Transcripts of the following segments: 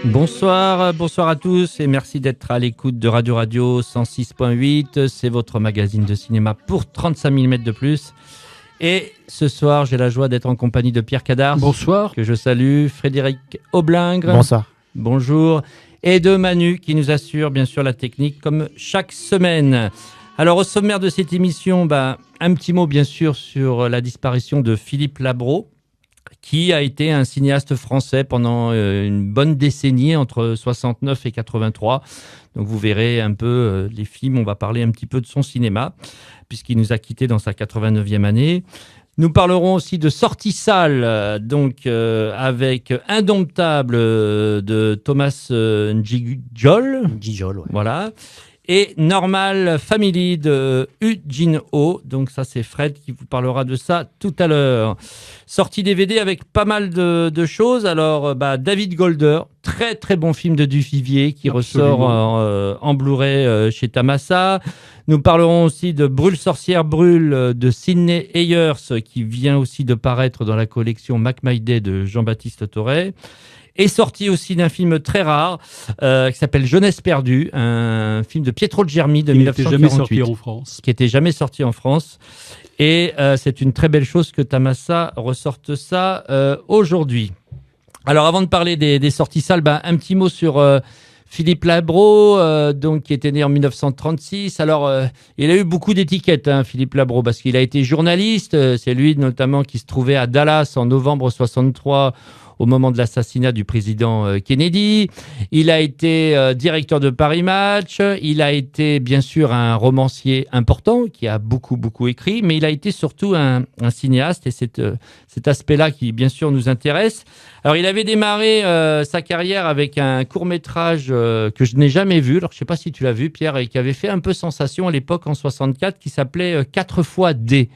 Bonsoir à tous et merci d'être à l'écoute de Radio 106.8. C'est votre magazine de cinéma pour 35 000 mètres de plus. Et ce soir, j'ai la joie d'être en compagnie de Pierre Cadars. Bonsoir. Que je salue. Frédéric Aublingre. Bonsoir. Bonjour. Et de Manu qui nous assure bien sûr la technique comme chaque semaine. Alors au sommaire de cette émission, un petit mot bien sûr sur la disparition de Philippe Labro, qui a été un cinéaste français pendant une bonne décennie, entre 69 et 83. Donc vous verrez un peu les films, on va parler un petit peu de son cinéma, puisqu'il nous a quittés dans sa 89e année. Nous parlerons aussi de sortie salle, avec Indomptable de Thomas Gijol. Gijol, ouais. Voilà. Et Normal Family de Hu Jin-ho. Donc ça, c'est Fred qui vous parlera de ça tout à l'heure. Sortie DVD avec pas mal de choses. Alors, David Golder, très très bon film de Duvivier qui ressort en Blu-ray chez Tamasa. Nous parlerons aussi de Brûle sorcière brûle de Sidney Ayers qui vient aussi de paraître dans la collection Mac My Day de Jean-Baptiste Toré. Et sorti aussi d'un film très rare qui s'appelle Jeunesse perdue, un film de Pietro Germi de 1948, qui n'était jamais sorti en France. Et c'est une très belle chose que Tamasa ressorte ça aujourd'hui. Alors avant de parler des sorties salles, un petit mot sur Philippe Labro, qui était né en 1936. Alors, il a eu beaucoup d'étiquettes, Philippe Labro, parce qu'il a été journaliste. C'est lui notamment qui se trouvait à Dallas en novembre 63 au moment de l'assassinat du président Kennedy. Il a été directeur de Paris Match. Il a été, bien sûr, un romancier important qui a beaucoup écrit, mais il a été surtout un cinéaste et c'est cet aspect-là qui, bien sûr, nous intéresse. Alors, il avait démarré sa carrière avec un court-métrage que je n'ai jamais vu. Alors, je ne sais pas si tu l'as vu, Pierre, et qui avait fait un peu sensation à l'époque, en 64, qui s'appelait 4 fois D.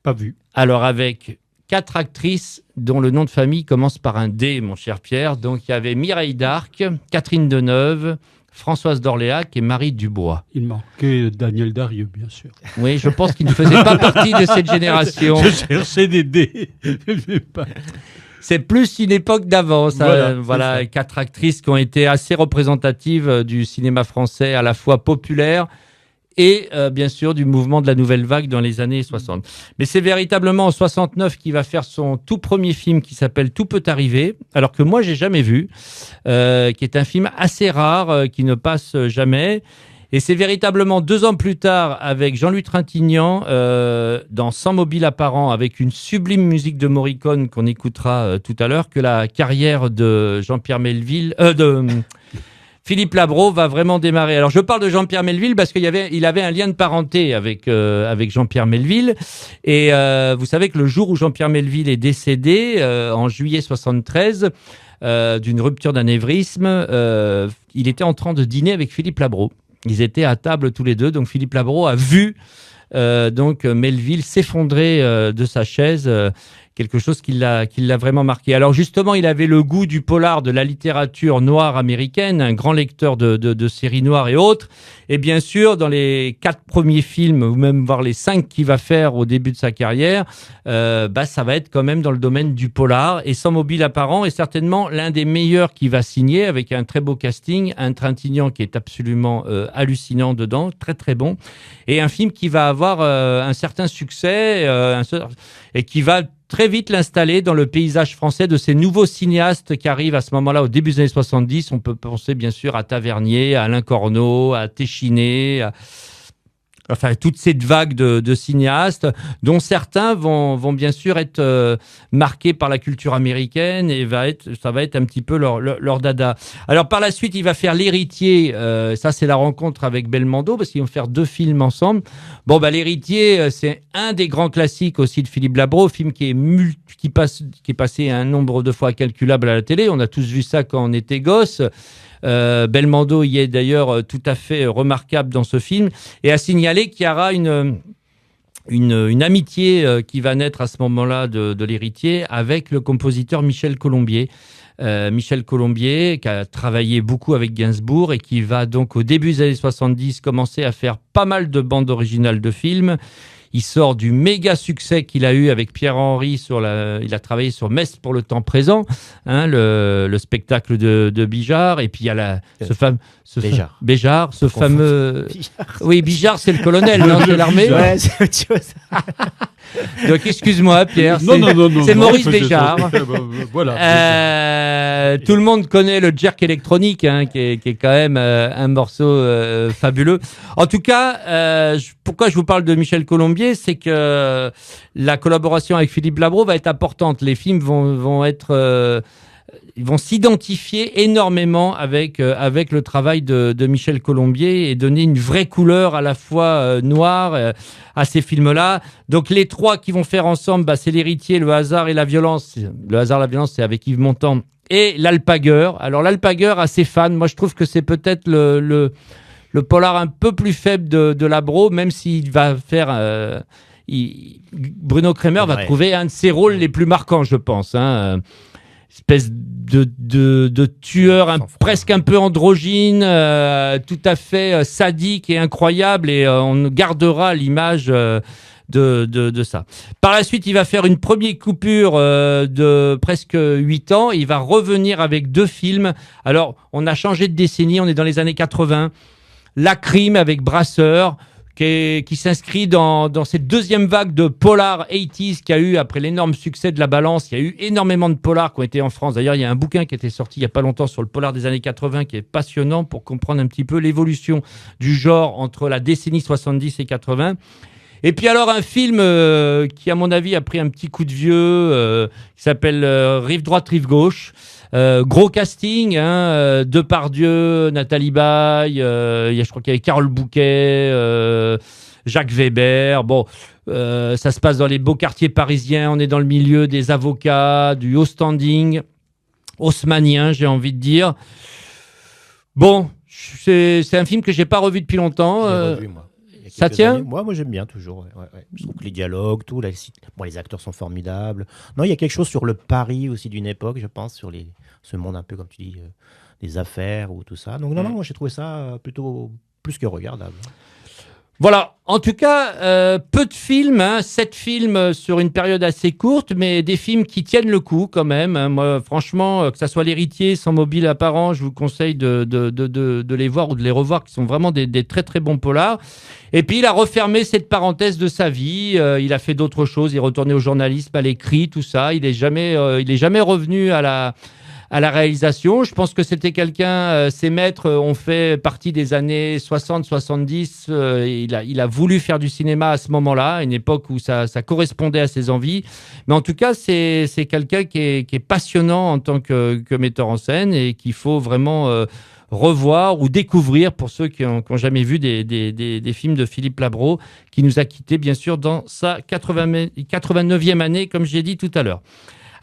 Pas vu. Alors, avec 4 actrices dont le nom de famille commence par un D, mon cher Pierre. Donc, il y avait Mireille d'Arc, Catherine Deneuve, Françoise d'Orléac et Marie Dubois. Il manquait Daniel Darieux, bien sûr. Oui, je pense qu'il ne faisait pas partie de cette génération. Je cherchais des D. C'est plus une époque d'avant. Voilà, 4 actrices qui ont été assez représentatives du cinéma français, à la fois populaire et bien sûr du mouvement de la nouvelle vague dans les années 60. Mais c'est véritablement en 69 qu'il va faire son tout premier film qui s'appelle Tout peut arriver, alors que moi j'ai jamais vu, qui est un film assez rare, qui ne passe jamais. Et c'est véritablement 2 ans plus tard, avec Jean-Louis Trintignant, dans Sans mobile apparent, avec une sublime musique de Morricone qu'on écoutera tout à l'heure, que la carrière de Jean-Pierre Melville, Philippe Labro va vraiment démarrer. Alors je parle de Jean-Pierre Melville parce qu'il avait un lien de parenté avec Jean-Pierre Melville. Et vous savez que le jour où Jean-Pierre Melville est décédé, en juillet 73, d'une rupture d'anévrisme, il était en train de dîner avec Philippe Labro. Ils étaient à table tous les deux, donc Philippe Labro a vu Melville s'effondrer de sa chaise, quelque chose qui l'a vraiment marqué. Alors justement, il avait le goût du polar, de la littérature noire américaine, un grand lecteur de séries noires et autres. Et bien sûr, dans les 4 premiers films, ou même voire les 5 qu'il va faire au début de sa carrière, ça va être quand même dans le domaine du polar. Et Sans mobile apparent est certainement l'un des meilleurs qu'il va signer, avec un très beau casting, un Trintignant qui est absolument hallucinant dedans, très très bon, et un film qui va avoir un certain succès et qui va très vite l'installer dans le paysage français de ces nouveaux cinéastes qui arrivent à ce moment-là, au début des années 70. On peut penser bien sûr à Tavernier, à Alain Corneau, à Téchiné, enfin toute cette vague de cinéastes dont certains vont bien sûr être marqués par la culture américaine et ça va être un petit peu leur dada. Alors par la suite, il va faire L'Héritier, ça c'est la rencontre avec Belmondo parce qu'ils vont faire 2 films ensemble. L'Héritier, c'est un des grands classiques aussi de Philippe Labro, film qui est passé un nombre de fois incalculable à la télé. On a tous vu ça quand on était gosse. Belmondo y est d'ailleurs tout à fait remarquable dans ce film, et à signaler qu'il y aura une amitié qui va naître à ce moment-là de L'Héritier avec le compositeur Michel Colombier. Michel Colombier, qui a travaillé beaucoup avec Gainsbourg et qui va donc au début des années 70 commencer à faire pas mal de bandes originales de films. Il sort du méga succès qu'il a eu avec Pierre-Henry il a travaillé sur Messe pour le temps présent, hein, le spectacle de Bijard. Et puis il y a Béjart, ce fameux. Bijard. Oui, Bijard, c'est le colonel, non, c'est l'armée. Ouais, c'est autre chose. Donc excuse-moi, Pierre. C'est Maurice Béjart. Voilà. Tout le monde connaît le jerk électronique, hein, qui est quand même un morceau fabuleux. En tout cas, pourquoi je vous parle de Michel Colombier, c'est que la collaboration avec Philippe Labro va être importante. Les films vont être ils vont s'identifier énormément avec le travail de Michel Colombier et donner une vraie couleur à la fois noire à ces films-là. Donc les trois qui vont faire ensemble, c'est L'Héritier, Le hasard et la violence. Le hasard et la violence, c'est avec Yves Montand. Et L'Alpagueur. Alors L'Alpagueur, assez fan. Moi, je trouve que c'est peut-être le polar un peu plus faible de Labro, même s'il va faire... Bruno Kremer va trouver un de ses rôles les plus marquants, je pense, hein. Espèce de tueur presque un peu androgyne, tout à fait sadique et incroyable, et on gardera l'image de ça. Par la suite, il va faire une première coupure de presque 8 ans, il va revenir avec 2 films. Alors, on a changé de décennie, on est dans les années 80. La Crime avec Brasseur, qui s'inscrit dans cette deuxième vague de polar 80s qu'il y a eu après l'énorme succès de La Balance. Il y a eu énormément de polars qui ont été en France. D'ailleurs, il y a un bouquin qui était sorti il n'y a pas longtemps sur le polar des années 80 qui est passionnant pour comprendre un petit peu l'évolution du genre entre la décennie 70 et 80. Et puis alors un film qui, à mon avis, a pris un petit coup de vieux, qui s'appelle Rive droite, rive gauche. Gros casting, hein, Depardieu, Nathalie Baye, je crois qu'il y avait Carole Bouquet, Jacques Weber. Bon, ça se passe dans les beaux quartiers parisiens. On est dans le milieu des avocats, du haut standing, haussmannien, j'ai envie de dire. Bon, c'est un film que j'ai pas revu depuis longtemps. Revu, moi. Ça tient années. Moi, j'aime bien toujours. Ouais. Je trouve que les dialogues, tout, les acteurs sont formidables. Non, il y a quelque chose sur le Paris aussi d'une époque, je pense, sur ce monde un peu, comme tu dis, des affaires ou tout ça. Donc non, moi j'ai trouvé ça plutôt plus que regardable. Voilà, en tout cas, peu de films, hein, 7 films sur une période assez courte, mais des films qui tiennent le coup quand même, hein. Moi, franchement, que ça soit L'Héritier, Sans mobile apparent, je vous conseille de les voir ou de les revoir, qui sont vraiment des très très bons polars. Et puis il a refermé cette parenthèse de sa vie, il a fait d'autres choses, il est retourné au journalisme, à l'écrit, tout ça, il est jamais revenu à la réalisation. Je pense que c'était quelqu'un, ses maîtres ont fait partie des années 60-70. Il a voulu faire du cinéma à ce moment-là, à une époque où ça correspondait à ses envies. Mais en tout cas, c'est quelqu'un qui est passionnant en tant que metteur en scène et qu'il faut vraiment revoir ou découvrir pour ceux qui n'ont jamais vu des films de Philippe Labro, qui nous a quittés, bien sûr, dans sa 89e année, comme j'ai dit tout à l'heure.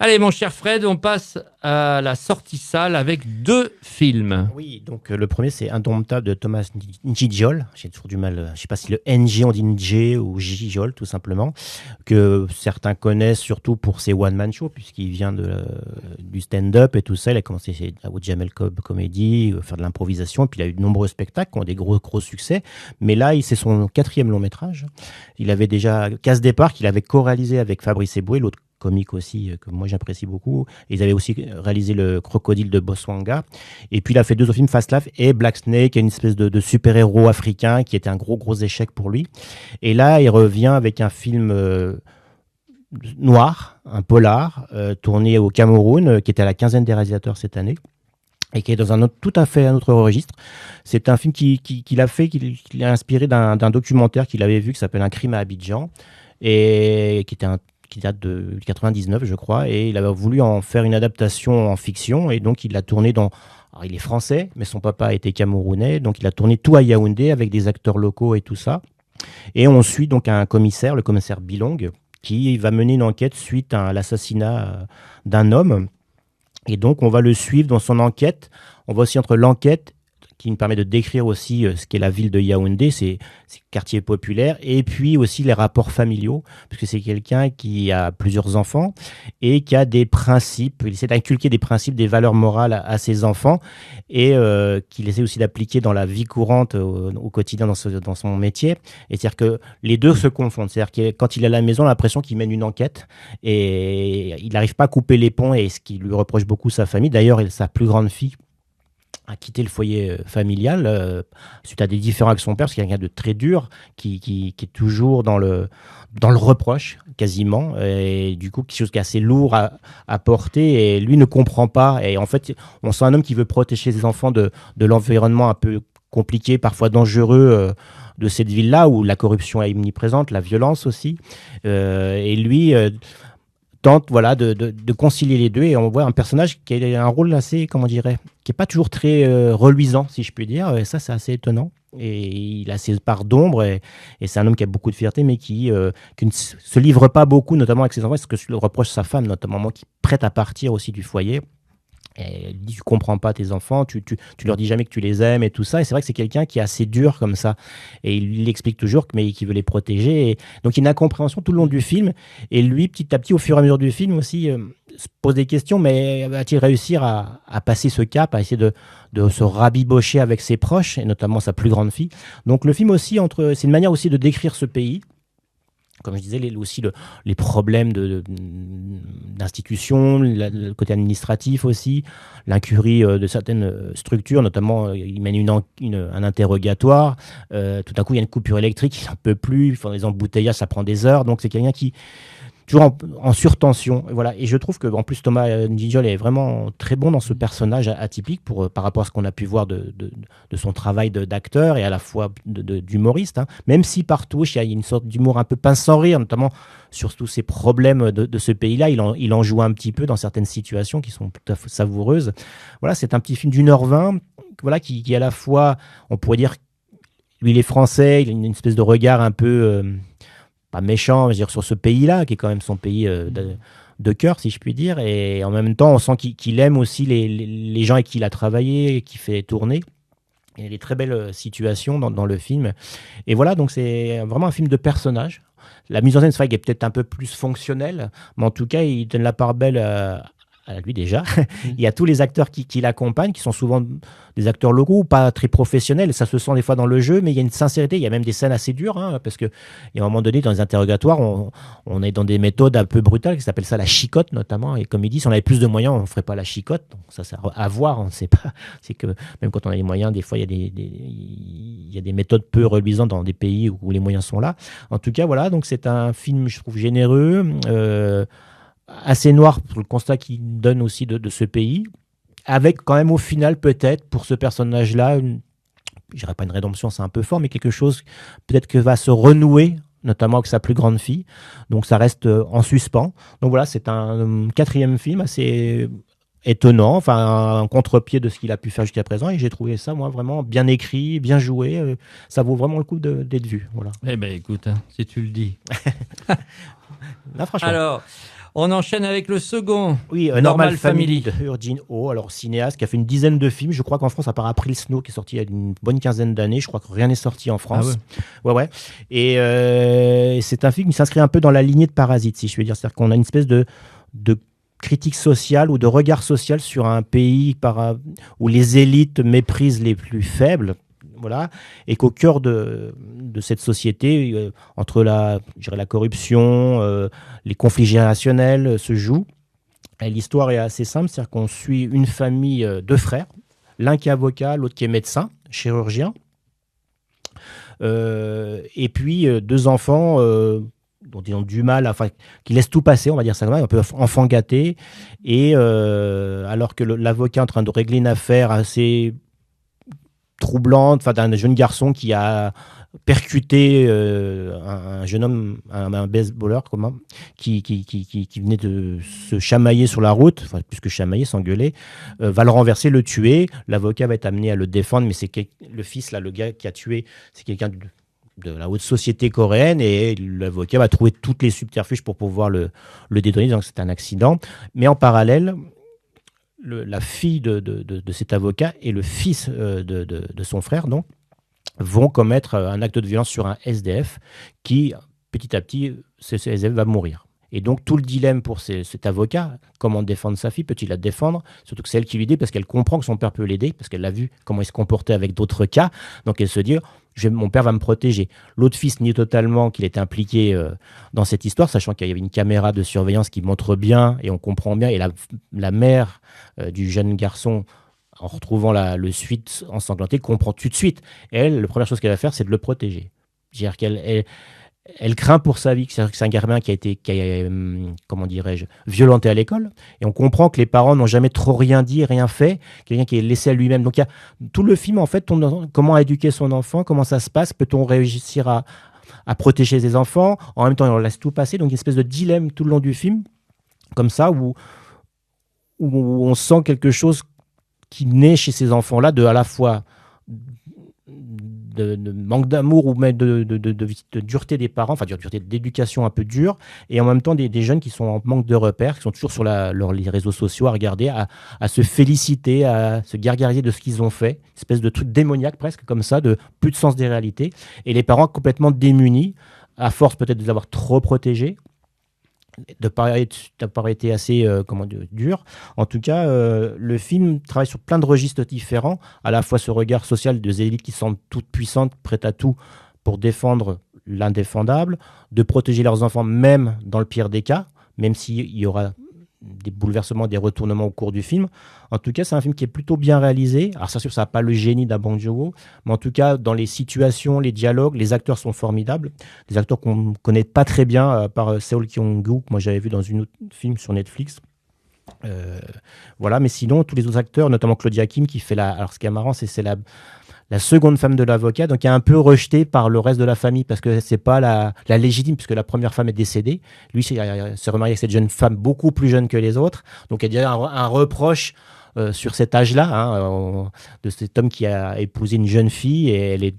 Allez, mon cher Fred, on passe à la sortie salle avec 2 films. Oui, donc le premier, c'est Indomptable de Thomas Gijol. J'ai toujours du mal, je ne sais pas si le NG, on dit NG ou Gijol, tout simplement, que certains connaissent surtout pour ses one-man shows, puisqu'il vient du stand-up et tout ça. Il a commencé chez Jamel Comedy, faire de l'improvisation, et puis il a eu de nombreux spectacles qui ont des gros succès. Mais là, c'est son 4e long métrage. Il avait déjà Casse Départ, qu'il avait co-réalisé avec Fabrice Eboué, l'autre comique aussi, que moi j'apprécie beaucoup. Ils avaient aussi réalisé Le Crocodile de Botswana. Et puis il a fait 2 autres films, Fast Life et Black Snake, une espèce de super-héros africain qui était un gros échec pour lui. Et là, il revient avec un film noir, un polar, tourné au Cameroun, qui était à la 15e des réalisateurs cette année, et qui est dans tout à fait un autre registre. C'est un film qu'il a inspiré d'un documentaire qu'il avait vu qui s'appelle Un crime à Abidjan, et qui date de 99, je crois, et il avait voulu en faire une adaptation en fiction, et donc il l'a tourné Alors, il est français, mais son papa était camerounais, donc il a tourné tout à Yaoundé avec des acteurs locaux et tout ça. Et on suit donc le commissaire Bilong, qui va mener une enquête suite à l'assassinat d'un homme. Et donc, on va le suivre dans son enquête. On va aussi entre l'enquête, qui me permet de décrire aussi ce qu'est la ville de Yaoundé, c'est quartier populaire, et puis aussi les rapports familiaux, parce que c'est quelqu'un qui a plusieurs enfants et qui a des principes, il essaie d'inculquer des principes, des valeurs morales à ses enfants, et qu'il essaie aussi d'appliquer dans la vie courante au quotidien dans son métier. Et c'est-à-dire que les deux se confondent. C'est-à-dire que quand il est à la maison, on a l'impression qu'il mène une enquête et il n'arrive pas à couper les ponts, et ce qui lui reproche beaucoup sa famille. D'ailleurs, sa plus grande fille a quitté le foyer familial suite à des différends avec son père, parce qu'il y a quelqu'un de très dur qui est toujours dans le reproche quasiment, et du coup quelque chose qui est assez lourd à porter, et lui ne comprend pas. Et en fait, on sent un homme qui veut protéger ses enfants de l'environnement un peu compliqué, parfois dangereux de cette ville-là, où la corruption est omniprésente, la violence aussi, et lui tente de concilier les deux, et on voit un personnage qui a un rôle assez, comment dirais, qui est pas toujours très reluisant, si je puis dire, et ça c'est assez étonnant, et il a ses parts d'ombre, et c'est un homme qui a beaucoup de fierté, mais qui ne se livre pas beaucoup, notamment avec ses enfants, c'est ce que le reproche sa femme, notamment, qui prête à partir aussi du foyer. Et elle dit, tu comprends pas tes enfants, tu leur dis jamais que tu les aimes et tout ça. Et c'est vrai que c'est quelqu'un qui est assez dur comme ça. Et il explique toujours mais qu'il veut les protéger. Et donc il y a une incompréhension tout le long du film. Et lui, petit à petit, au fur et à mesure du film aussi, se pose des questions. Mais va-t-il réussir à passer ce cap, à essayer de se rabibocher avec ses proches, et notamment sa plus grande fille. Donc le film aussi, c'est une manière aussi de décrire ce pays. Comme je disais, aussi les problèmes d'institutions, le côté administratif aussi, l'incurie de certaines structures, notamment il mène un interrogatoire, tout d'un coup il y a une coupure électrique, il n'en peut plus, il faut des embouteillages, ça prend des heures, donc c'est quelqu'un qui toujours en surtension, voilà. Et je trouve que en plus Thomas Nigel est vraiment très bon dans ce personnage atypique par rapport à ce qu'on a pu voir de son travail d'acteur et à la fois d'humoriste, hein. Même si partout il y a une sorte d'humour un peu pince sans rire, notamment sur tous ces problèmes de ce pays-là, il en joue un petit peu dans certaines situations qui sont tout à fait savoureuses. Voilà, c'est un petit film d'1h20, voilà, qui à la fois, on pourrait dire, lui il est français, il a une espèce de regard un peu pas méchant, je veux dire, sur ce pays-là, qui est quand même son pays de cœur, si je puis dire. Et en même temps, on sent qu'il aime aussi les gens avec qui il a travaillé, et qui fait tourner. Il y a des très belles situations dans le film. Et voilà, donc c'est vraiment un film de personnages. La mise en scène, c'est vrai qu'elle est peut-être un peu plus fonctionnelle, mais en tout cas, il donne la part belle à lui déjà. Il y a tous les acteurs qui l'accompagnent, qui sont souvent des acteurs locaux, pas très professionnels. Ça se sent des fois dans le jeu, mais il y a une sincérité. Il y a même des scènes assez dures, hein, parce qu'il y a un moment donné, dans les interrogatoires, on est dans des méthodes un peu brutales, qui s'appellent ça la chicotte, notamment. Et comme il dit, si on avait plus de moyens, on ne ferait pas la chicotte. Donc ça, c'est à voir, on ne sait pas. C'est que même quand on a les moyens, des fois, il y a des méthodes peu reluisantes dans des pays où les moyens sont là. En tout cas, voilà. Donc c'est un film, je trouve, généreux, assez noir pour le constat qu'il donne aussi de ce pays, avec quand même au final peut-être pour ce personnage-là, je dirais pas une rédemption, c'est un peu fort, mais quelque chose peut-être que va se renouer, notamment avec sa plus grande fille. Donc ça reste en suspens. Donc voilà, c'est un 4e film assez étonnant, enfin un contre-pied de ce qu'il a pu faire jusqu'à présent, et j'ai trouvé ça, moi, vraiment bien écrit, bien joué. Ça vaut vraiment le coup d'être vu. Voilà. Eh ben écoute, hein, si tu le dis. Là, franchement. Alors, on enchaîne avec le second. Oui, Normal Family de Eugene Ho, alors cinéaste qui a fait une dizaine de films. Je crois qu'en France, à part April Snow, qui est sorti il y a une bonne quinzaine d'années, je crois que rien n'est sorti en France. Ah ouais. Et c'est un film qui s'inscrit un peu dans la lignée de Parasite, si je veux dire. C'est-à-dire qu'on a une espèce de critique sociale ou de regard social sur un pays où les élites méprisent les plus faibles. Voilà, et qu'au cœur de cette société, entre la corruption, les conflits générationnels se jouent. Et l'histoire est assez simple, c'est-à-dire qu'on suit une famille de frères, l'un qui est avocat, l'autre qui est médecin, chirurgien, et puis 2 enfants dont ils ont du mal, qui laissent tout passer, on va dire ça comme ça, un peu enfant gâté, et alors que l'avocat est en train de régler une affaire assez troublante, d'un jeune garçon qui a percuté un jeune homme, un baseballeur, qui venait de se chamailler sur la route, plus que chamailler, s'engueuler, va le renverser, le tuer. L'avocat va être amené à le défendre, mais c'est le fils, là, le gars qui a tué, c'est quelqu'un de la haute société coréenne, et l'avocat va trouver toutes les subterfuges pour pouvoir le dédouaner, donc c'est un accident. Mais en parallèle, la fille de cet avocat et le fils de son frère, donc, vont commettre un acte de violence sur un SDF qui, petit à petit, ce SDF va mourir. Et donc, tout le dilemme pour cet avocat, comment défendre sa fille, peut-il la défendre? Surtout que c'est elle qui lui dit, parce qu'elle comprend que son père peut l'aider, parce qu'elle a vu comment il se comportait avec d'autres cas. Donc, elle se dit, mon père va me protéger. L'autre fils nie totalement qu'il était impliqué dans cette histoire, sachant qu'il y avait une caméra de surveillance qui montre bien, et on comprend bien. Et la mère du jeune garçon, en retrouvant le suite ensanglanté, comprend tout de suite. Et elle, la première chose qu'elle va faire, c'est de le protéger. C'est-à-dire elle craint pour sa vie, c'est-à-dire que c'est un gamin qui a été, comment dirais-je, violenté à l'école. Et on comprend que les parents n'ont jamais trop rien dit, rien fait. Quelqu'un qui est laissé à lui-même. Donc il y a tout le film, en fait, comment éduquer son enfant, comment ça se passe, peut-on réussir à protéger ses enfants, en même temps on laisse tout passer. Donc une espèce de dilemme tout le long du film, comme ça, où on sent quelque chose qui naît chez ces enfants-là, à la fois de manque d'amour ou même de dureté des parents, enfin dureté d'éducation un peu dure, et en même temps des jeunes qui sont en manque de repères, qui sont toujours sur les réseaux sociaux à regarder, à se féliciter, à se gargariser de ce qu'ils ont fait, une espèce de truc démoniaque presque comme ça, de plus de sens des réalités, et les parents complètement démunis, à force peut-être de les avoir trop protégés, de pas été assez dur. En tout cas, le film travaille sur plein de registres différents, à la fois ce regard social des élites qui sont toutes puissantes, prêtes à tout pour défendre l'indéfendable, de protéger leurs enfants même dans le pire des cas, même s'il y aura des bouleversements, des retournements au cours du film. En tout cas, c'est un film qui est plutôt bien réalisé. Alors, c'est sûr, ça n'a pas le génie d'un Bong Joon-ho, mais en tout cas, dans les situations, les dialogues, les acteurs sont formidables. Des acteurs qu'on ne connaît pas très bien, par Seo Kyung-gu, que moi j'avais vu dans un autre film sur Netflix. Voilà, mais sinon, tous les autres acteurs, notamment Claudia Kim, qui fait Alors, ce qui est marrant, c'est la seconde femme de l'avocat, donc qui est un peu rejetée par le reste de la famille parce que c'est pas la légitime, puisque la première femme est décédée. Lui, s'est remarié avec cette jeune femme beaucoup plus jeune que les autres. Donc, il y a un reproche sur cet âge-là, de cet homme qui a épousé une jeune fille, et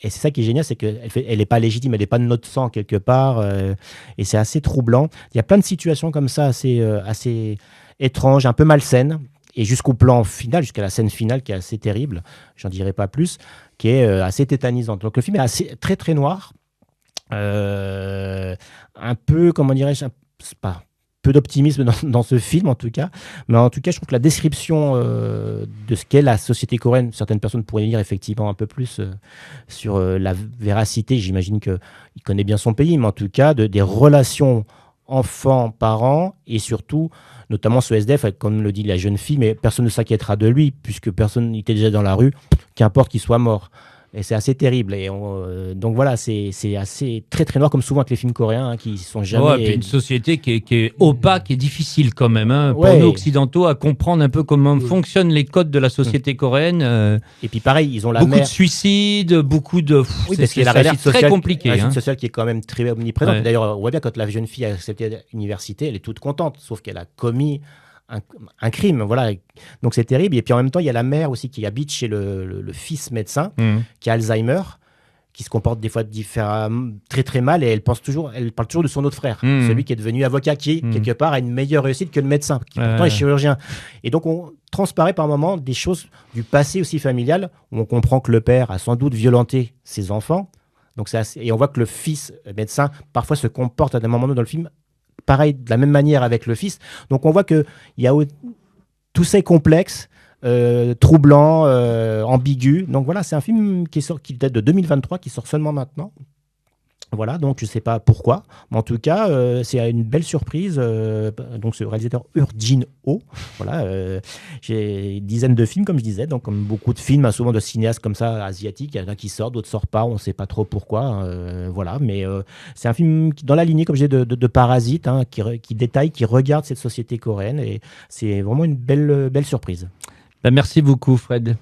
c'est ça qui est génial, c'est qu'elle n'est pas légitime, elle n'est pas de notre sang quelque part, et c'est assez troublant. Il y a plein de situations comme ça assez étranges, un peu malsaines, et jusqu'au plan final, jusqu'à la scène finale qui est assez terrible, j'en dirai pas plus, qui est assez tétanisante. Donc le film est très très noir, un peu, comment dirais-je, peu d'optimisme dans ce film en tout cas, mais en tout cas je trouve que la description de ce qu'est la société coréenne, certaines personnes pourraient lire effectivement un peu plus sur la véracité, j'imagine qu'il connaît bien son pays, mais en tout cas des relations enfants-parents, et surtout notamment ce SDF, comme le dit la jeune fille, mais personne ne s'inquiétera de lui, puisque personne n'était déjà dans la rue, qu'importe qu'il soit mort. Et c'est assez terrible. Et donc voilà, c'est assez très très noir, comme souvent avec les films coréens, qui sont jamais... Ouais, puis une société qui est opaque et difficile quand même, pour nous occidentaux, à comprendre un peu comment fonctionnent les codes de la société coréenne. Et puis pareil, ils ont beaucoup de suicides, beaucoup de... parce qu'il y a la réussite sociale, très compliqué. La réussite sociale qui est quand même très omniprésente. Ouais. D'ailleurs, on voit bien quand la jeune fille a accepté l'université, elle est toute contente, sauf qu'elle a commis un crime, voilà. Donc c'est terrible. Et puis en même temps, il y a la mère aussi qui habite chez le fils médecin, qui a Alzheimer, qui se comporte des fois très très mal, et elle parle toujours de son autre frère, celui qui est devenu avocat, qui quelque part a une meilleure réussite que le médecin, qui pourtant est chirurgien. Et donc on transparaît par moments des choses du passé aussi familial, où on comprend que le père a sans doute violenté ses enfants. Donc et on voit que le fils médecin parfois se comporte à des moments dans le film pareil, de la même manière avec le fils. Donc on voit qu'il y a tous ces complexes, troublants, ambigus. Donc voilà, c'est un film qui date de 2023, qui sort seulement maintenant. Voilà, donc je ne sais pas pourquoi, mais en tout cas, c'est une belle surprise. Donc ce réalisateur Jin-ho, voilà, j'ai une dizaine de films, comme je disais, donc comme beaucoup de films, souvent de cinéastes comme ça, asiatiques, il y en a qui sortent, d'autres ne sortent pas, on ne sait pas trop pourquoi, voilà, mais c'est un film dans la lignée, comme je disais, de Parasite, qui détaille, qui regarde cette société coréenne, et c'est vraiment une belle surprise. Ben, merci beaucoup, Fred.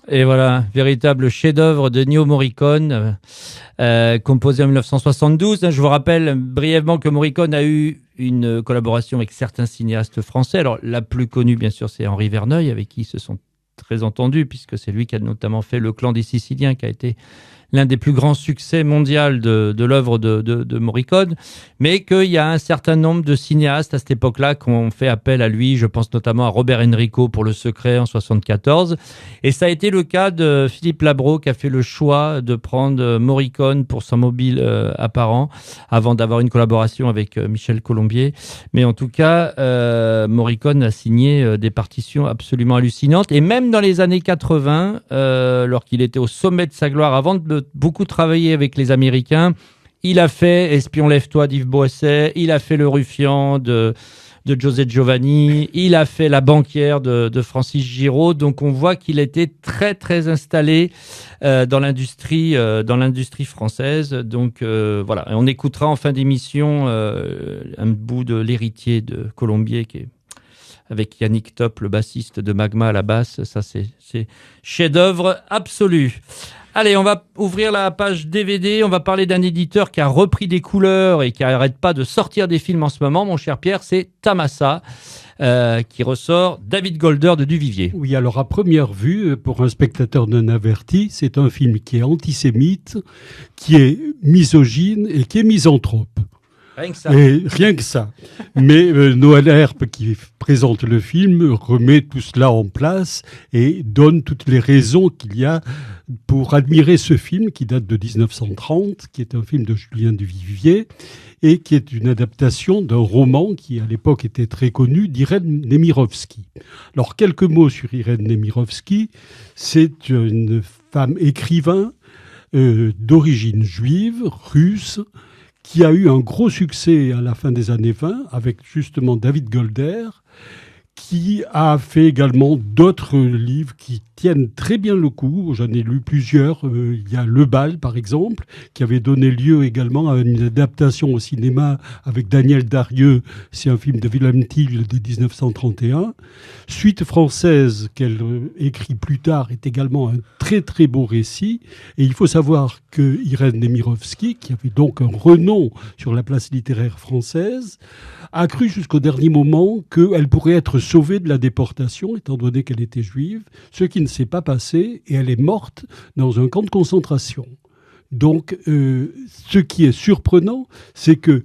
Et voilà, véritable chef-d'œuvre de Ennio Morricone, composé en 1972. Je vous rappelle brièvement que Morricone a eu une collaboration avec certains cinéastes français. Alors, la plus connue, bien sûr, c'est Henri Verneuil, avec qui ils se sont très entendus, puisque c'est lui qui a notamment fait Le Clan des Siciliens, qui a été l'un des plus grands succès mondiaux de l'œuvre de Morricone, mais qu'il y a un certain nombre de cinéastes à cette époque-là qui ont fait appel à lui. Je pense notamment à Robert Enrico pour Le Secret en 1974. Et ça a été le cas de Philippe Labro, qui a fait le choix de prendre Morricone pour son mobile apparent, avant d'avoir une collaboration avec Michel Colombier. Mais en tout cas, Morricone a signé des partitions absolument hallucinantes. Et même dans les années 80, lorsqu'il était au sommet de sa gloire, avant de beaucoup travailler avec les Américains, il a fait Espion lève-toi d'Yves Boisset, il a fait Le Ruffian de José Giovanni, il a fait La Banquière de Francis Giraud. Donc on voit qu'il était très très installé dans l'industrie française. Donc voilà, et on écoutera en fin d'émission un bout de L'Héritier de Colombier qui est avec Yannick Top, le bassiste de Magma à la basse. Ça c'est chef-d'œuvre absolu. Allez, on va ouvrir la page DVD. On va parler d'un éditeur qui a repris des couleurs et qui n'arrête pas de sortir des films en ce moment. Mon cher Pierre, c'est Tamassa, qui ressort David Golder de Duvivier. Oui, alors à première vue, pour un spectateur non averti, c'est un film qui est antisémite, qui est misogyne et qui est misanthrope. Rien que ça. Et rien que ça. Mais Noël Herpe, qui présente le film, remet tout cela en place et donne toutes les raisons qu'il y a pour admirer ce film qui date de 1930, qui est un film de Julien Duvivier et qui est une adaptation d'un roman qui, à l'époque, était très connu, d'Irène Nemirovsky. Alors, quelques mots sur Irène Nemirovsky. C'est une femme écrivain d'origine juive, russe, qui a eu un gros succès à la fin des années 20 avec justement David Golder, qui a fait également d'autres livres qui tiennent très bien le coup. J'en ai lu plusieurs. Il y a Le Bal, par exemple, qui avait donné lieu également à une adaptation au cinéma avec Daniel Darieux. C'est un film de Wilhelm Tell de 1931. Suite française, qu'elle écrit plus tard, est également un très très beau récit. Et il faut savoir que Irène Nemirovsky, qui avait donc un renom sur la place littéraire française, a cru jusqu'au dernier moment qu'elle pourrait être sauvée de la déportation, étant donné qu'elle était juive, ce qui ne s'est pas passé, et elle est morte dans un camp de concentration. Donc, ce qui est surprenant, c'est que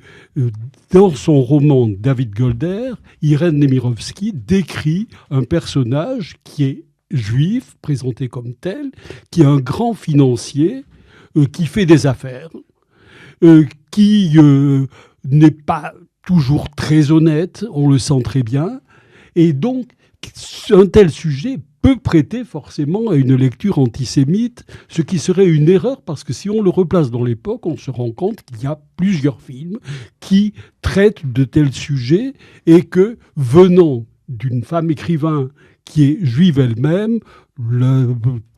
dans son roman David Golder, Irène Nemirovsky décrit un personnage qui est juif, présenté comme tel, qui est un grand financier, qui fait des affaires, qui n'est pas toujours très honnête, on le sent très bien, et donc un tel sujet peut prêter forcément à une lecture antisémite, ce qui serait une erreur, parce que si on le replace dans l'époque, on se rend compte qu'il y a plusieurs films qui traitent de tels sujets, et que, venant d'une femme écrivain qui est juive elle-même, le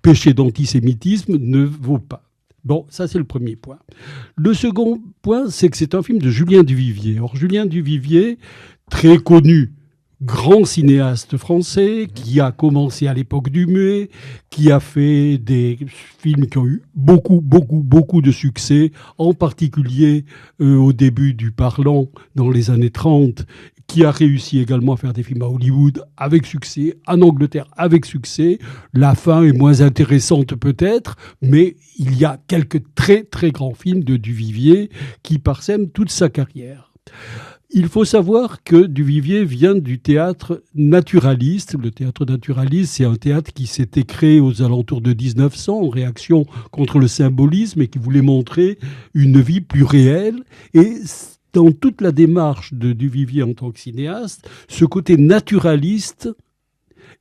péché d'antisémitisme ne vaut pas. Bon, ça c'est le premier point. Le second point, c'est que c'est un film de Julien Duvivier. Or, Julien Duvivier, très connu, grand cinéaste français, qui a commencé à l'époque du muet, qui a fait des films qui ont eu beaucoup de succès, en particulier au début du parlant, dans les années 30, qui a réussi également à faire des films à Hollywood avec succès, en Angleterre avec succès. La fin est moins intéressante peut-être, mais il y a quelques très très grands films de Duvivier qui parsèment toute sa carrière. Il faut savoir que Duvivier vient du théâtre naturaliste. Le théâtre naturaliste, c'est un théâtre qui s'était créé aux alentours de 1900 en réaction contre le symbolisme et qui voulait montrer une vie plus réelle. Et dans toute la démarche de Duvivier en tant que cinéaste, ce côté naturaliste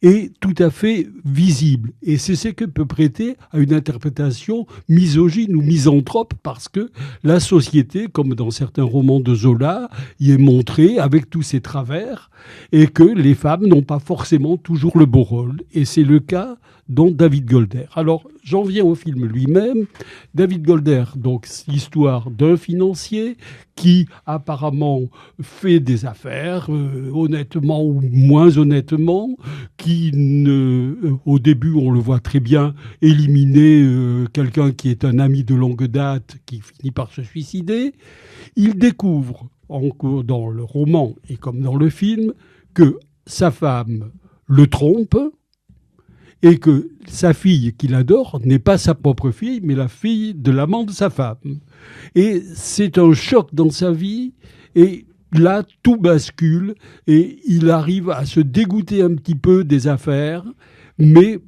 est tout à fait visible. Et c'est ce que peut prêter à une interprétation misogyne ou misanthrope, parce que la société, comme dans certains romans de Zola, y est montrée avec tous ses travers, et que les femmes n'ont pas forcément toujours le beau rôle. Et c'est le cas dans David Golder. Alors, j'en viens au film lui-même. David Golder, donc, c'est l'histoire d'un financier qui apparemment fait des affaires, honnêtement ou moins honnêtement, qui, au début, on le voit très bien, éliminer quelqu'un qui est un ami de longue date, qui finit par se suicider. Il découvre, dans le roman et comme dans le film, que sa femme le trompe, et que sa fille qu'il adore n'est pas sa propre fille, mais la fille de l'amant de sa femme. Et c'est un choc dans sa vie, et là, tout bascule, et il arrive à se dégoûter un petit peu des affaires, mais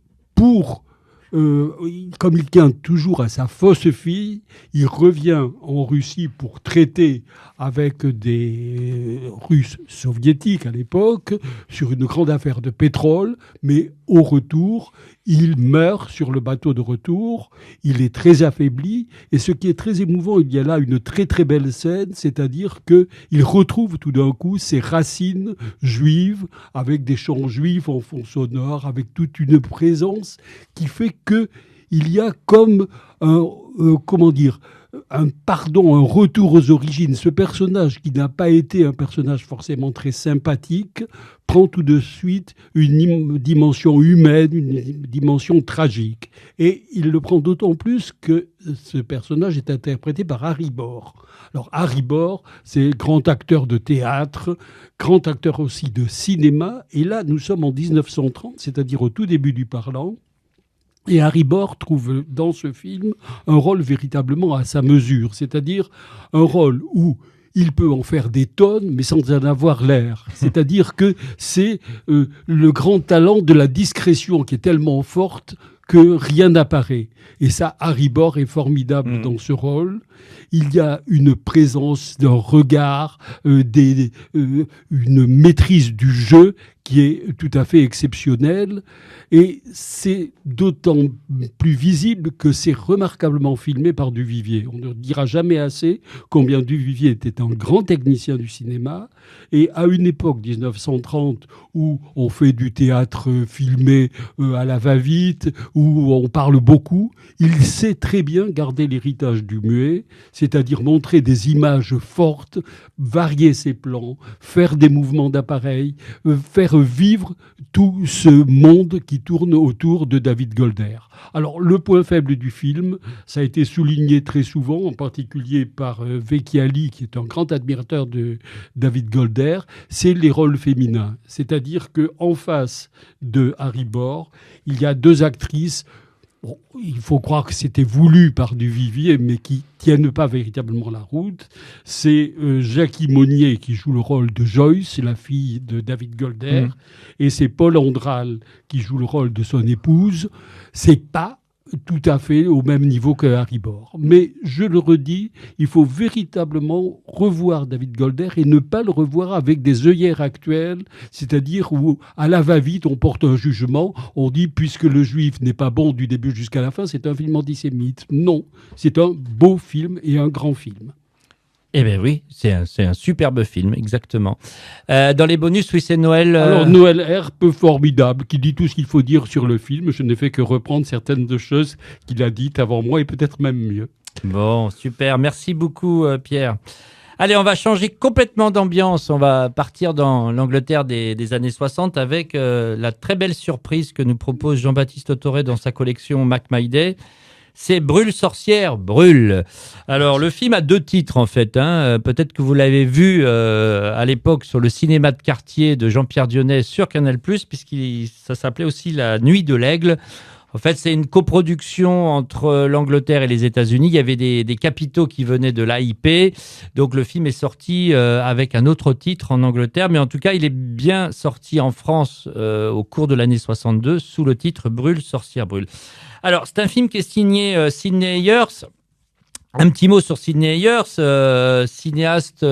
comme il tient toujours à sa fausse fille, il revient en Russie pour traiter avec des Russes soviétiques à l'époque sur une grande affaire de pétrole, mais au retour, il meurt sur le bateau de retour, il est très affaibli, et ce qui est très émouvant, il y a là une très très belle scène, c'est-à-dire qu'il retrouve tout d'un coup ses racines juives, avec des chants juifs en fond sonore, avec toute une présence qui fait qu'il y a comme un retour aux origines. Ce personnage, qui n'a pas été un personnage forcément très sympathique, prend tout de suite une dimension humaine, une dimension tragique. Et il le prend d'autant plus que ce personnage est interprété par Harry Bohr. Alors Harry Bohr, c'est grand acteur de théâtre, grand acteur aussi de cinéma. Et là, nous sommes en 1930, c'est-à-dire au tout début du parlant. Et Harry Bohr trouve dans ce film un rôle véritablement à sa mesure, c'est-à-dire un rôle où il peut en faire des tonnes, mais sans en avoir l'air. C'est-à-dire que c'est le grand talent de la discrétion qui est tellement forte que rien n'apparaît. Et ça, Harry Bohr est formidable dans ce rôle. Il y a une présence d'un regard, une maîtrise du jeu qui est tout à fait exceptionnel. Et c'est d'autant plus visible que c'est remarquablement filmé par Duvivier. On ne dira jamais assez combien Duvivier était un grand technicien du cinéma. Et à une époque, 1930, où on fait du théâtre filmé à la va-vite, où on parle beaucoup, il sait très bien garder l'héritage du muet, c'est-à-dire montrer des images fortes, varier ses plans, faire des mouvements d'appareil, faire vivre tout ce monde qui tourne autour de David Golder. Alors, le point faible du film, ça a été souligné très souvent, en particulier par Vecchiali, qui est un grand admirateur de David Golder, c'est les rôles féminins. C'est-à-dire qu'en face de Harry Bohr, il y a deux actrices. Bon, il faut croire que c'était voulu par Duvivier, mais qui tiennent pas véritablement la route. C'est Jackie Monnier qui joue le rôle de Joyce, la fille de David Golder, et c'est Paul Andral qui joue le rôle de son épouse. C'est pas tout à fait au même niveau que Harry Bohr. Mais je le redis, il faut véritablement revoir David Golder et ne pas le revoir avec des œillères actuelles, c'est-à-dire où à la va-vite on porte un jugement, on dit puisque le juif n'est pas bon du début jusqu'à la fin, c'est un film antisémite. Non, c'est un beau film et un grand film. Eh bien oui, c'est un superbe film, exactement. Dans les bonus, oui, c'est Noël... Alors Noël Herpe, formidable, qui dit tout ce qu'il faut dire sur le film. Je n'ai fait que reprendre certaines de choses qu'il a dites avant moi et peut-être même mieux. Bon, super. Merci beaucoup, Pierre. Allez, on va changer complètement d'ambiance. On va partir dans l'Angleterre des années 60 avec la très belle surprise que nous propose Jean-Baptiste Autoré dans sa collection Mac My Day. C'est Brûle sorcière, brûle. Alors le film a deux titres en fait. Peut-être que vous l'avez vu à l'époque sur le cinéma de quartier de Jean-Pierre Dionnet sur Canal+, ça s'appelait aussi La Nuit de l'Aigle. En fait, c'est une coproduction entre l'Angleterre et les États-Unis. Il y avait des capitaux qui venaient de l'AIP. Donc le film est sorti avec un autre titre en Angleterre, mais en tout cas, il est bien sorti en France au cours de l'année 62 sous le titre Brûle sorcière, brûle. Alors, c'est un film qui est signé Sidney Ayers. Un petit mot sur Sidney Ayers, cinéaste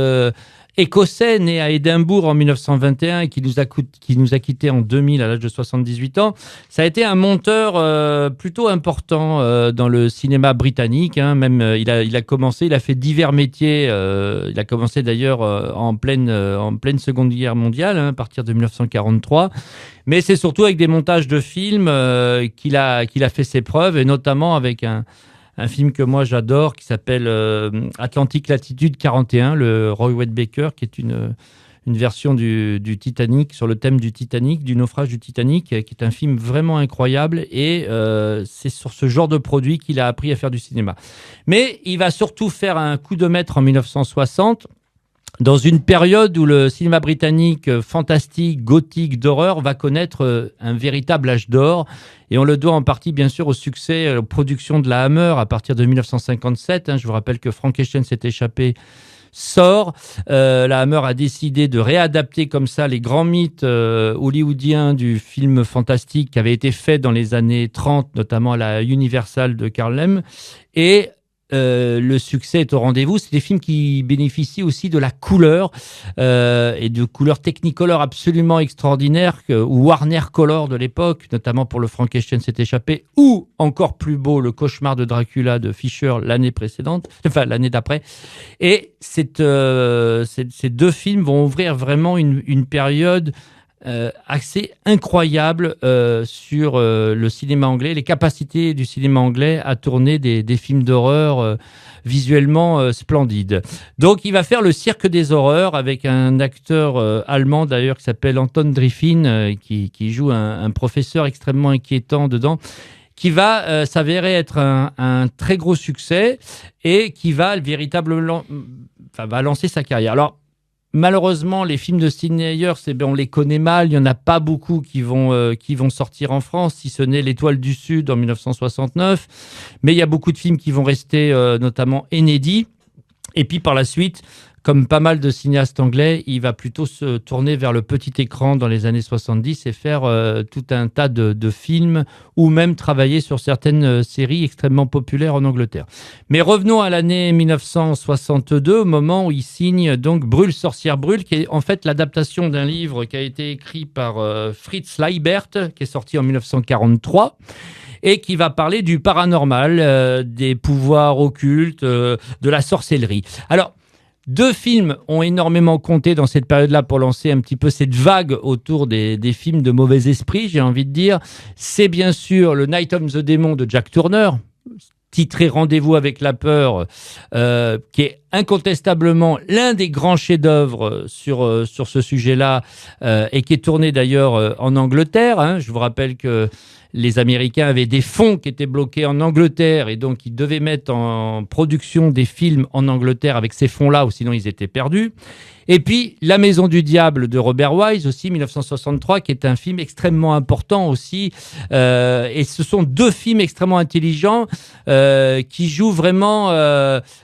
écossais, né à Édimbourg en 1921 et qui nous a quittés en 2000 à l'âge de 78 ans. Ça a été un monteur plutôt important dans le cinéma britannique. Même il a fait divers métiers. Il a commencé d'ailleurs en pleine Seconde Guerre mondiale, à partir de 1943. Mais c'est surtout avec des montages de films qu'il a fait ses preuves, et notamment avec un film que moi j'adore qui s'appelle Atlantic Latitude 41, le Roy Whittaker, qui est une version du Titanic, sur le thème du Titanic, du naufrage du Titanic, qui est un film vraiment incroyable, et c'est sur ce genre de produit qu'il a appris à faire du cinéma. Mais il va surtout faire un coup de maître en 1960, dans une période où le cinéma britannique fantastique, gothique, d'horreur va connaître un véritable âge d'or. Et on le doit en partie, bien sûr, au succès, aux productions de la Hammer à partir de 1957. Je vous rappelle que Frankenstein s'est échappé sort. La Hammer a décidé de réadapter comme ça les grands mythes hollywoodiens du film fantastique qui avaient été faits dans les années 30, notamment à la Universal de Harlem. Et le succès est au rendez-vous. C'est des films qui bénéficient aussi de la couleur et de couleurs technicolor absolument extraordinaires ou Warner Color de l'époque, notamment pour le Frankenstein s'est échappé, ou encore plus beau, le cauchemar de Dracula de Fisher l'année d'après. Et ces deux films vont ouvrir vraiment une période assez incroyable sur le cinéma anglais, les capacités du cinéma anglais à tourner des films d'horreur visuellement splendides. Donc il va faire le Cirque des horreurs avec un acteur allemand d'ailleurs qui s'appelle Anton Driffin qui joue un professeur extrêmement inquiétant dedans, qui va s'avérer être un très gros succès et qui va véritablement va lancer sa carrière. Alors malheureusement, les films de Sidney Ayers, on les connaît mal. Il n'y en a pas beaucoup qui vont sortir en France, si ce n'est L'Étoile du Sud en 1969. Mais il y a beaucoup de films qui vont rester notamment inédits. Et puis par la suite, comme pas mal de cinéastes anglais, il va plutôt se tourner vers le petit écran dans les années 70 et faire tout un tas de films ou même travailler sur certaines séries extrêmement populaires en Angleterre. Mais revenons à l'année 1962, au moment où il signe donc Brûle, sorcière, brûle, qui est en fait l'adaptation d'un livre qui a été écrit par Fritz Leibert, qui est sorti en 1943. Et qui va parler du paranormal, des pouvoirs occultes, de la sorcellerie. Alors, 2 films ont énormément compté dans cette période-là pour lancer un petit peu cette vague autour des films de mauvais esprit, j'ai envie de dire. C'est bien sûr le Night of the Demon de Jack Turner, titré Rendez-vous avec la peur, qui est incontestablement l'un des grands chefs-d'œuvre sur ce sujet-là, et qui est tourné d'ailleurs en Angleterre. Hein. Je vous rappelle que les Américains avaient des fonds qui étaient bloqués en Angleterre et donc ils devaient mettre en production des films en Angleterre avec ces fonds-là ou sinon ils étaient perdus. Et puis La Maison du Diable de Robert Wise aussi, 1963, qui est un film extrêmement important aussi. Et ce sont 2 films extrêmement intelligents qui jouent vraiment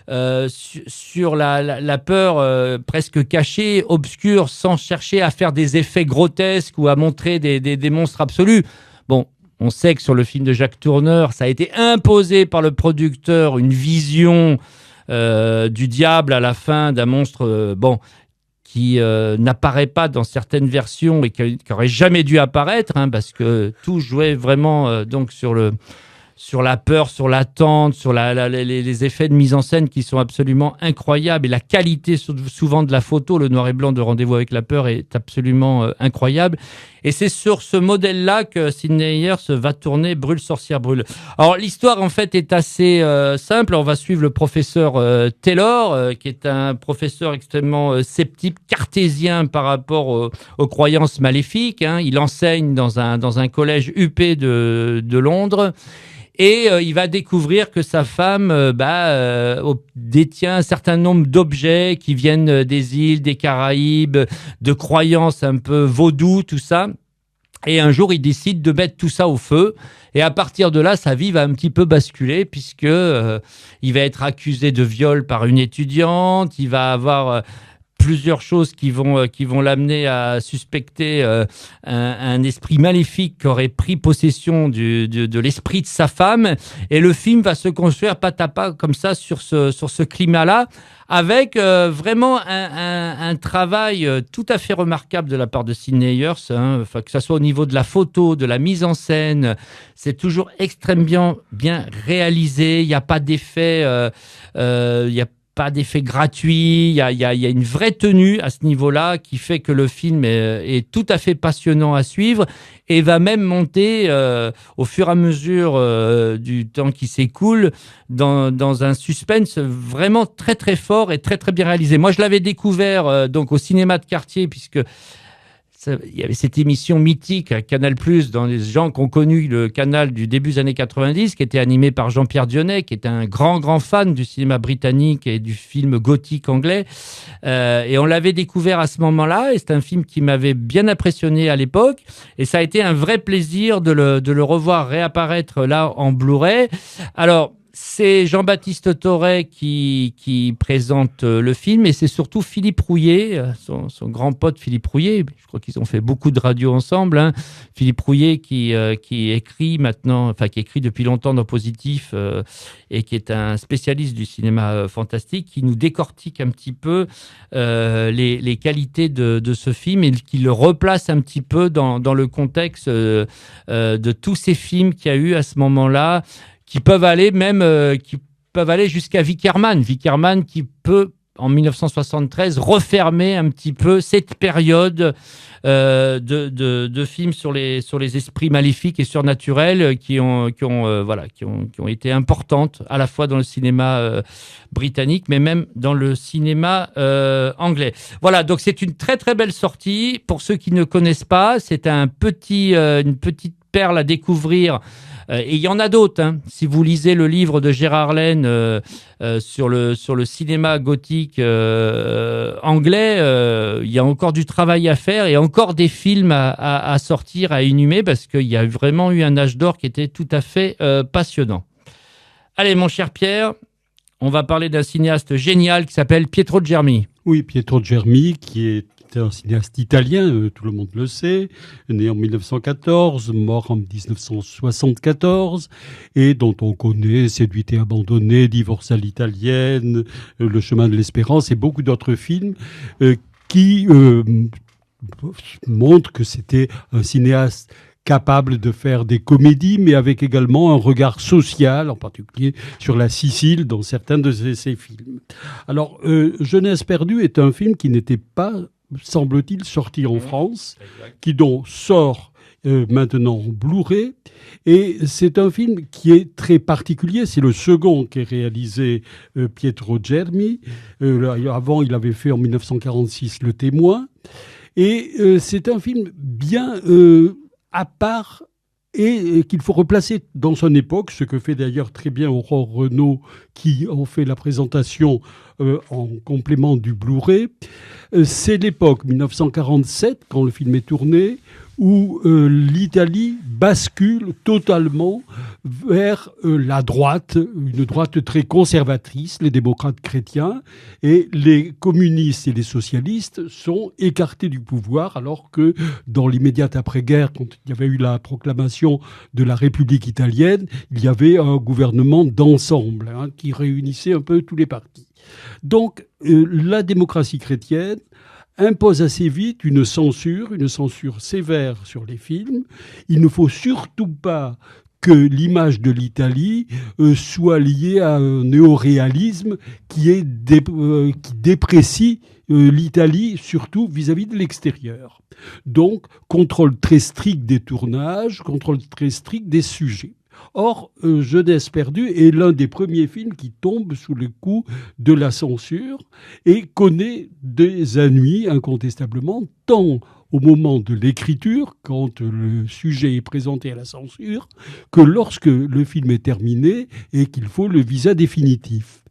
sur la peur presque cachée, obscure, sans chercher à faire des effets grotesques ou à montrer des monstres absolus. Bon, on sait que sur le film de Jack Turner, ça a été imposé par le producteur, une vision du diable à la fin d'un monstre qui n'apparaît pas dans certaines versions et qui n'aurait jamais dû apparaître, hein, parce que tout jouait vraiment donc sur la peur, sur l'attente, sur les effets de mise en scène qui sont absolument incroyables et la qualité souvent de la photo, le noir et blanc de Rendez-vous avec la peur est absolument incroyable. Et c'est sur ce modèle-là que Sidney Ayers va tourner Brûle, sorcière, brûle. Alors l'histoire en fait est assez simple. On va suivre le professeur Taylor, qui est un professeur extrêmement sceptique, cartésien par rapport aux croyances maléfiques. Hein. Il enseigne dans un collège huppé de Londres. Et il va découvrir que sa femme détient un certain nombre d'objets qui viennent des îles, des Caraïbes, de croyances un peu vaudou, tout ça. Et un jour, il décide de mettre tout ça au feu. Et à partir de là, sa vie va un petit peu basculer puisque il va être accusé de viol par une étudiante. Il va avoir plusieurs choses qui vont l'amener à suspecter un esprit maléfique qui aurait pris possession de l'esprit de sa femme. Et le film va se construire pas à pas comme ça sur ce climat-là, avec vraiment un travail tout à fait remarquable de la part de Sidney Ayers, hein, que ça soit au niveau de la photo, de la mise en scène. C'est toujours extrêmement bien réalisé. Il n'y a pas d'effet, pas d'effet gratuit, il y a une vraie tenue à ce niveau-là qui fait que le film est tout à fait passionnant à suivre et va même monter au fur et à mesure du temps qui s'écoule dans un suspense vraiment très très fort et très très bien réalisé. Moi je l'avais découvert donc au cinéma de quartier puisque il y avait cette émission mythique à Canal+, dans les gens qui ont connu le canal du début des années 90, qui était animé par Jean-Pierre Dionnet, qui est un grand fan du cinéma britannique et du film gothique anglais. Et on l'avait découvert à ce moment-là, et c'est un film qui m'avait bien impressionné à l'époque. Et ça a été un vrai plaisir de le revoir réapparaître là en Blu-ray. Alors, c'est Jean-Baptiste Thorey qui présente le film et c'est surtout Philippe Rouillet, son grand pote Philippe Rouillet. Je crois qu'ils ont fait beaucoup de radio ensemble. Hein. Philippe Rouillet qui écrit maintenant, enfin qui écrit depuis longtemps dans Positif et qui est un spécialiste du cinéma fantastique, qui nous décortique un petit peu les qualités de ce film et qui le replace un petit peu dans le contexte de tous ces films qu'il y a eu à ce moment-là. Qui peuvent aller jusqu'à Vic Herman qui peut en 1973 refermer un petit peu cette période de films sur les esprits maléfiques et surnaturels qui ont été importantes à la fois dans le cinéma britannique mais même dans le cinéma anglais. Voilà, donc c'est une très très belle sortie pour ceux qui ne connaissent pas. C'est une petite perle à découvrir. Et il y en a d'autres. Hein. Si vous lisez le livre de Gérard Laine sur le cinéma gothique anglais, il y a encore du travail à faire et encore des films à sortir, à inhumer, parce qu'il y a vraiment eu un âge d'or qui était tout à fait passionnant. Allez, mon cher Pierre, on va parler d'un cinéaste génial qui s'appelle Pietro Germi. Oui, Pietro Germi, qui est un cinéaste italien, tout le monde le sait, né en 1914, mort en 1974, et dont on connaît Séduite et abandonnée, Divorce à l'italienne, Le chemin de l'espérance et beaucoup d'autres films qui montrent que c'était un cinéaste capable de faire des comédies, mais avec également un regard social, en particulier sur la Sicile, dans certains de ses films. Alors, Jeunesse perdue est un film qui n'était pas, semble-t-il, sorti en France, qui donc sort maintenant en Blu-ray, et c'est un film qui est très particulier. C'est le second qu'est réalisé Pietro Germi. Avant, il avait fait en 1946 Le Témoin, et c'est un film bien à part et qu'il faut replacer dans son époque, ce que fait d'ailleurs très bien Aurore Renaud, qui en fait la présentation en complément du Blu-ray. C'est l'époque 1947, quand le film est tourné, où l'Italie bascule totalement vers la droite, une droite très conservatrice, les démocrates chrétiens, et les communistes et les socialistes sont écartés du pouvoir, alors que dans l'immédiate après-guerre, quand il y avait eu la proclamation de la République italienne, il y avait un gouvernement d'ensemble qui réunissait un peu tous les partis. Donc, la démocratie chrétienne impose assez vite une censure sévère sur les films. Il ne faut surtout pas que l'image de l'Italie soit liée à un néoréalisme qui déprécie l'Italie, surtout vis-à-vis de l'extérieur. Donc, contrôle très strict des tournages, contrôle très strict des sujets. Or, Jeunesse perdue est l'un des premiers films qui tombe sous le coup de la censure et connaît des ennuis incontestablement, tant au moment de l'écriture, quand le sujet est présenté à la censure, que lorsque le film est terminé et qu'il faut le visa définitif.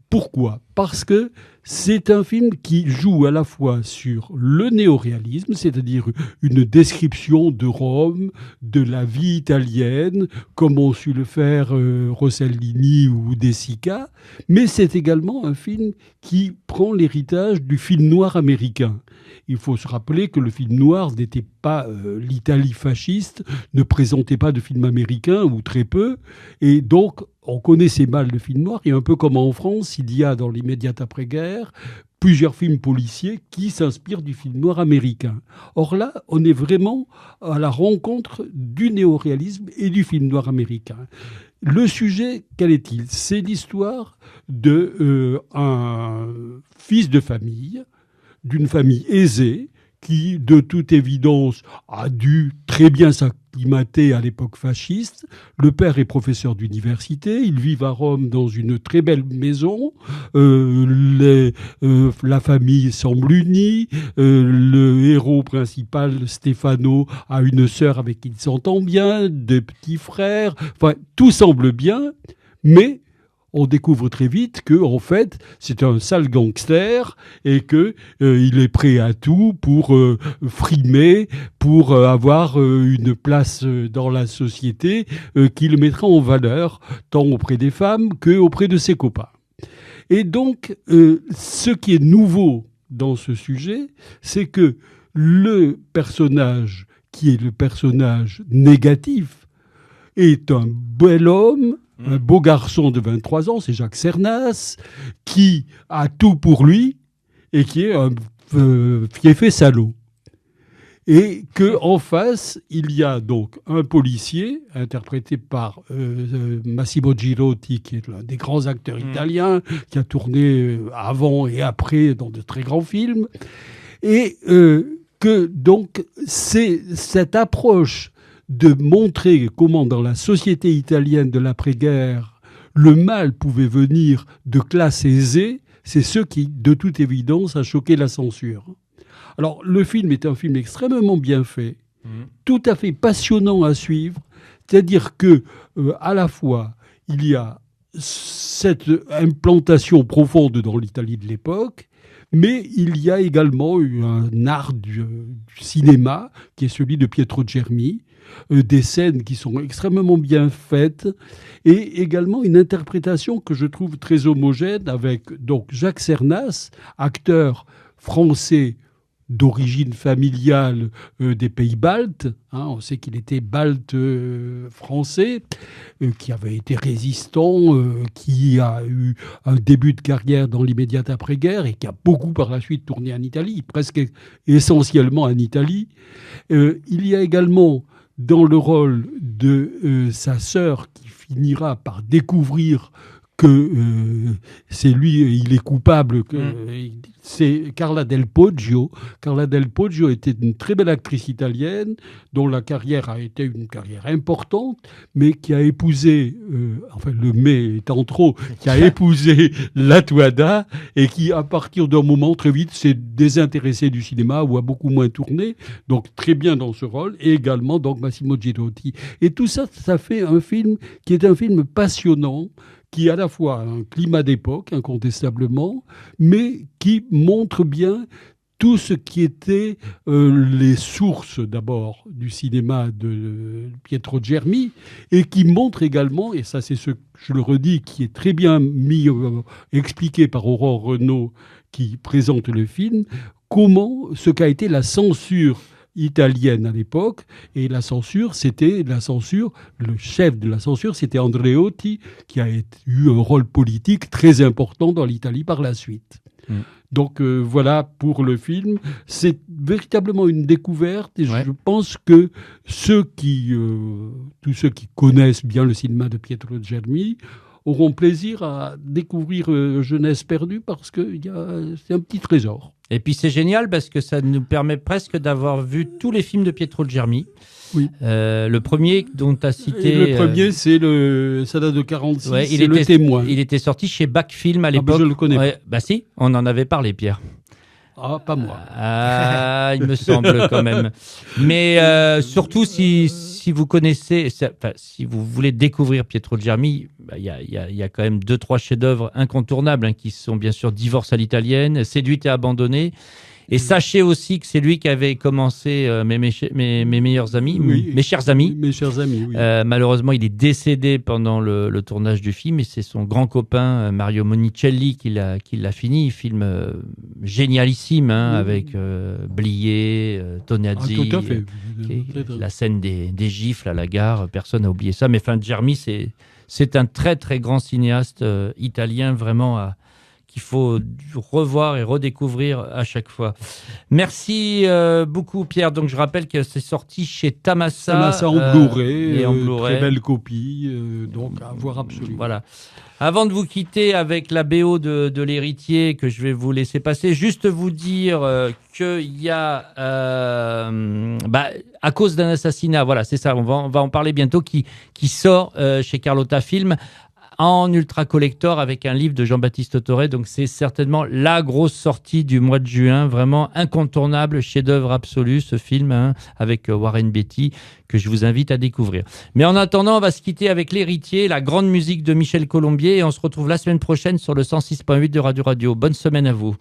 Pourquoi ? Parce que c'est un film qui joue à la fois sur le néoréalisme, c'est-à-dire une description de Rome, de la vie italienne, comme ont su le faire Rossellini ou De Sica, mais c'est également un film qui prend l'héritage du film noir américain. Il faut se rappeler que le film noir n'était pas l'Italie fasciste, ne présentait pas de film américain, ou très peu, et donc on connaissait mal le film noir, et un peu comme en France, il y a dans l'immédiate après-guerre plusieurs films policiers qui s'inspirent du film noir américain. Or là, on est vraiment à la rencontre du néoréalisme et du film noir américain. Le sujet, quel est-il ? C'est l'histoire d'un fils de famille, d'une famille aisée, qui, de toute évidence, a dû très bien s'acclimater à l'époque fasciste. Le père est professeur d'université, ils vivent à Rome dans une très belle maison, la famille semble unie, le héros principal, Stefano, a une sœur avec qui il s'entend bien, des petits frères, enfin, tout semble bien, mais on découvre très vite que, en fait, c'est un sale gangster et que il est prêt à tout pour frimer, pour avoir une place dans la société qui le mettra en valeur, tant auprès des femmes qu'auprès de ses copains. Et donc, ce qui est nouveau dans ce sujet, c'est que le personnage, qui est le personnage négatif, est un bel homme, un beau garçon de 23 ans, c'est Jacques Cernas, qui a tout pour lui et qui est un fiefé salaud. Et qu'en face, il y a donc un policier, interprété par Massimo Girotti, qui est l'un des grands acteurs italiens, qui a tourné avant et après dans de très grands films. Et que donc, c'est cette approche de montrer comment dans la société italienne de l'après-guerre, le mal pouvait venir de classes aisées, c'est ce qui, de toute évidence, a choqué la censure. Alors, le film est un film extrêmement bien fait, tout à fait passionnant à suivre, c'est-à-dire que, à la fois, il y a cette implantation profonde dans l'Italie de l'époque, mais il y a également un art du cinéma, qui est celui de Pietro Germi, des scènes qui sont extrêmement bien faites, et également une interprétation que je trouve très homogène avec donc Jacques Cernas, acteur français d'origine familiale des pays baltes. On sait qu'il était balte français, qui avait été résistant, qui a eu un début de carrière dans l'immédiate après-guerre et qui a beaucoup par la suite tourné en Italie, presque essentiellement en Italie. Il y a également dans le rôle de sa sœur qui finira par découvrir que c'est lui, il est coupable. C'est Carla Del Poggio. Carla Del Poggio était une très belle actrice italienne dont la carrière a été une carrière importante, mais qui a épousé, le mais étant trop, qui a épousé Latuada et qui, à partir d'un moment, très vite, s'est désintéressé du cinéma ou a beaucoup moins tourné. Donc, très bien dans ce rôle. Et également, donc, Massimo Girotti. Et tout ça, ça fait un film qui est un film passionnant, qui à la fois a un climat d'époque, incontestablement, mais qui montre bien tout ce qui était les sources d'abord du cinéma de Pietro Germi, et qui montre également, et ça c'est ce que je le redis, qui est très bien expliqué par Aurore Renaud, qui présente le film, comment ce qu'a été la censure italienne à l'époque, et le chef de la censure, c'était Andreotti, qui a eu un rôle politique très important dans l'Italie par la suite. Donc voilà pour le film. C'est véritablement une découverte, et je pense que tous ceux qui connaissent bien le cinéma de Pietro Germi auront plaisir à découvrir Jeunesse perdue, parce que c'est un petit trésor. Et puis c'est génial parce que ça nous permet presque d'avoir vu tous les films de Pietro Germi. Oui. Le premier dont tu as cité... Et le premier, ça date de 1946, c'est Le Témoin. Il était sorti chez Bac Film à l'époque. Je le connais pas. Bah si, on en avait parlé, Pierre. Ah, pas moi. Ah, il me semble quand même. Mais surtout si vous connaissez, si vous voulez découvrir Pietro Germi, il y a quand même 2-3 chefs-d'œuvre incontournables qui sont bien sûr Divorce à l'italienne, Séduite et abandonnée. Et sachez aussi que c'est lui qui avait commencé mes meilleurs amis, mes chers amis. Mes chers amis, oui. Malheureusement, il est décédé pendant le tournage du film, et c'est son grand copain Mario Monicelli qui l'a fini. Film génialissime, avec Blier, Tonazzi. Tout à fait. La scène des gifles à la gare, personne n'a oublié ça. Mais Germi, c'est un très très grand cinéaste italien, vraiment qu'il faut revoir et redécouvrir à chaque fois. Merci beaucoup, Pierre. Donc, je rappelle que c'est sorti chez Tamassa. Tamassa en Blu-ray, et en Blu-ray. très belle copie, donc à voir absolument. Voilà. Avant de vous quitter avec la BO de l'héritier que je vais vous laisser passer, juste vous dire qu'il y a, à cause d'un assassinat, voilà, c'est ça, on va en parler bientôt, qui sort chez Carlotta Film, en ultra collector avec un livre de Jean-Baptiste Autoré. Donc c'est certainement la grosse sortie du mois de juin, vraiment incontournable, chef-d'œuvre absolu, ce film avec Warren Beatty, que je vous invite à découvrir. Mais en attendant, on va se quitter avec l'héritier, la grande musique de Michel Colombier, et on se retrouve la semaine prochaine sur le 106.8 de Radio Radio. Bonne semaine à vous.